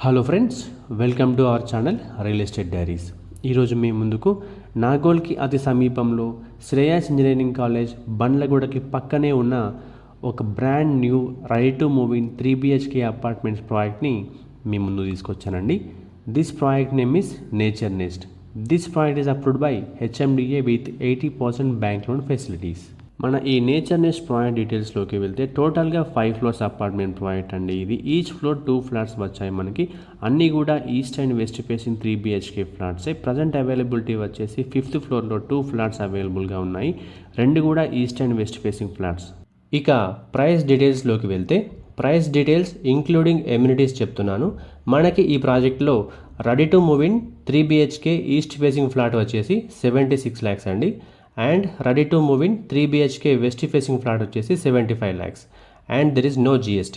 Hello friends, welcome to our channel real estate diaries. ఈరోజు మీ ముందుకు నాగోల్కి అతి సమీపంలో శ్రేయాస్ ఇంజనీరింగ్ కాలేజ్ బండ్లగూడకి పక్కనే ఉన్న ఒక brand new ready to move in 3 BHK apartments ప్రాజెక్ట్ని మీ ముందు తీసుకొచ్చానండి. This project name is nature nest. This project is approved by HMDA with 80% bank loan facilities. మన ఈ నేచర్ నెస్ట్ ప్రాజెక్ట్ డీటెయిల్స్లోకి వెళ్తే టోటల్గా 5 ఫ్లోర్స్ అపార్ట్మెంట్ ప్రాజెక్ట్ అండి. ఇది ఈచ్ ఫ్లోర్ 2 ఫ్లాట్స్ వచ్చాయి మనకి. అన్నీ కూడా east and west facing 3 BHK ఫ్లాట్సే. ప్రజెంట్ అవైలబిలిటీ వచ్చేసి 5th ఫ్లోర్లో 2 ఫ్లాట్స్ అవైలబుల్గా ఉన్నాయి. 2 కూడా east and west facing flats. ఇక ప్రైస్ డీటెయిల్స్లోకి వెళ్తే ప్రైస్ డీటెయిల్స్ ఇంక్లూడింగ్ ఎమ్యూనిటీస్ చెప్తున్నాను. మనకి ఈ ప్రాజెక్ట్లో ready to move in 3 BHK east facing flat వచ్చేసి 76 lakhs అండి. And ready to move in 3 BHK west facing flat వచ్చేసి 75 lakhs. And there is no GST.